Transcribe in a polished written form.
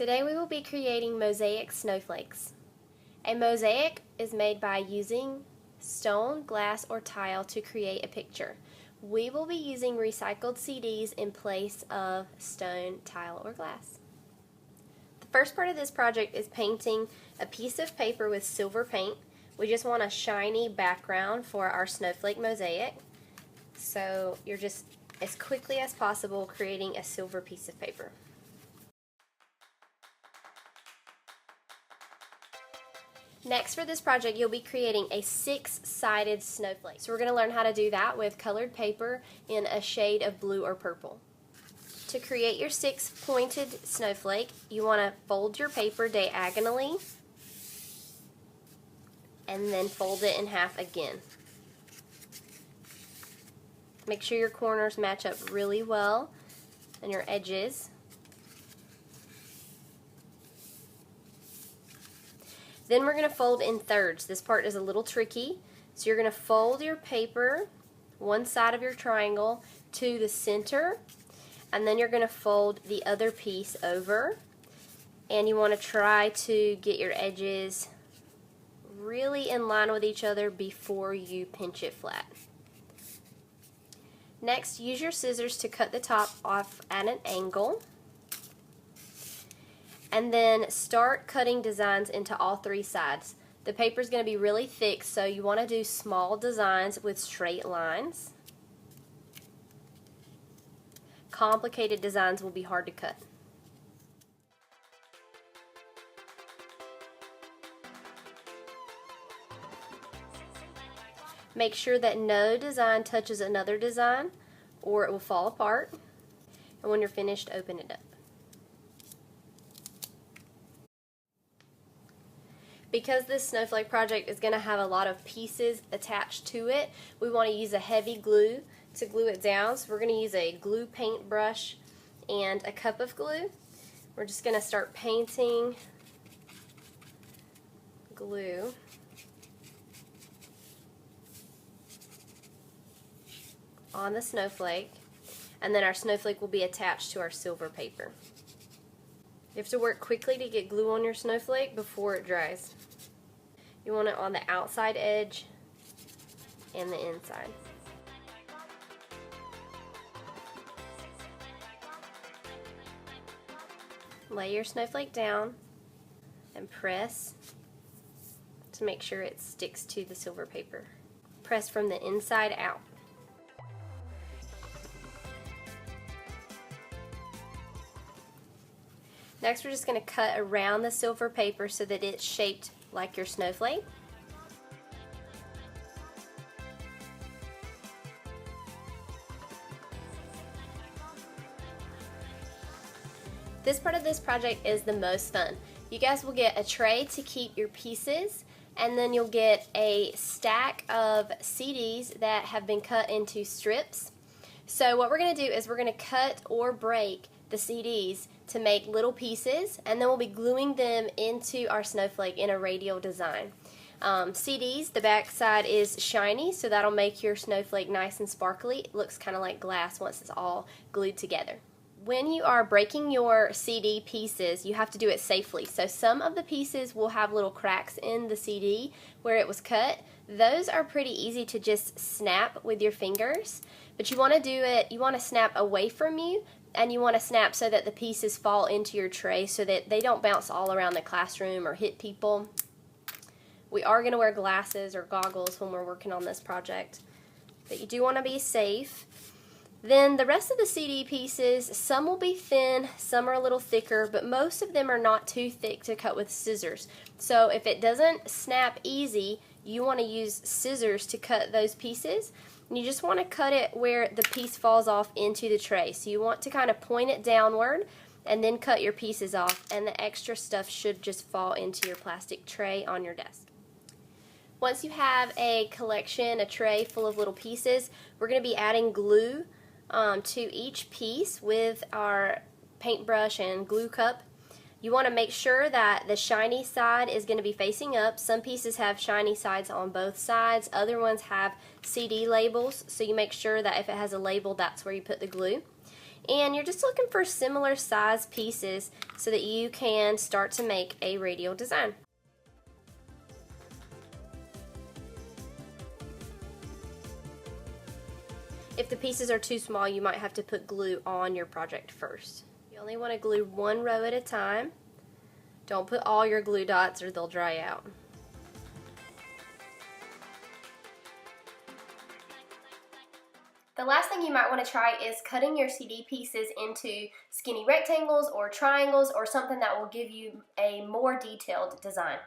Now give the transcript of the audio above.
Today we will be creating mosaic snowflakes. A mosaic is made by using stone, glass, or tile to create a picture. We will be using recycled CDs in place of stone, tile, or glass. The first part of this project is painting a piece of paper with silver paint. We just want a shiny background for our snowflake mosaic. So you're just, as quickly as possible, creating a silver piece of paper. Next, for this project, you'll be creating a 6-sided snowflake. So we're going to learn how to do that with colored paper in a shade of blue or purple. To create your 6-pointed snowflake, you want to fold your paper diagonally and then fold it in half again. Make sure your corners match up really well and your edges. Then we're going to fold in thirds. This part is a little tricky. So you're going to fold your paper, one side of your triangle, to the center, and then you're going to fold the other piece over. And you want to try to get your edges really in line with each other before you pinch it flat. Next, use your scissors to cut the top off at an angle. And then start cutting designs into all 3 sides. The paper is going to be really thick, so you want to do small designs with straight lines. Complicated designs will be hard to cut. Make sure that no design touches another design or it will fall apart. And when you're finished, open it up. Because this snowflake project is going to have a lot of pieces attached to it, we want to use a heavy glue to glue it down. So we're going to use a glue paint brush and a cup of glue. We're just going to start painting glue on the snowflake, and then our snowflake will be attached to our silver paper. You have to work quickly to get glue on your snowflake before it dries. You want it on the outside edge and the inside. Lay your snowflake down and press to make sure it sticks to the silver paper. Press from the inside out. Next, we're just going to cut around the silver paper so that it's shaped like your snowflake. This part of this project is the most fun. You guys will get a tray to keep your pieces, and then you'll get a stack of CDs that have been cut into strips. So what we're going to do is we're going to cut or break the CDs to make little pieces, and then we'll be gluing them into our snowflake in a radial design. CDs, the back side is shiny, so that'll make your snowflake nice and sparkly. It looks kind of like glass once it's all glued together. When you are breaking your CD pieces, you have to do it safely. So some of the pieces will have little cracks in the CD where it was cut. Those are pretty easy to just snap with your fingers, but you want to do it, you want to snap away from you, and you want to snap so that the pieces fall into your tray so that they don't bounce all around the classroom or hit people. We are going to wear glasses or goggles when we're working on this project, but you do want to be safe. Then the rest of the CD pieces, some will be thin, some are a little thicker, but most of them are not too thick to cut with scissors. So if it doesn't snap easy, you want to use scissors to cut those pieces. And you just want to cut it where the piece falls off into the tray. So you want to kind of point it downward and then cut your pieces off, and the extra stuff should just fall into your plastic tray on your desk. Once you have a collection, a tray full of little pieces, we're going to be adding glue to each piece with our paintbrush and glue cup. You want to make sure that the shiny side is going to be facing up. Some pieces have shiny sides on both sides. Other ones have CD labels, so you make sure that if it has a label, that's where you put the glue. And you're just looking for similar size pieces so that you can start to make a radial design. If the pieces are too small, you might have to put glue on your project first. You only want to glue one row at a time. Don't put all your glue dots or they'll dry out. The last thing you might want to try is cutting your CD pieces into skinny rectangles or triangles or something that will give you a more detailed design.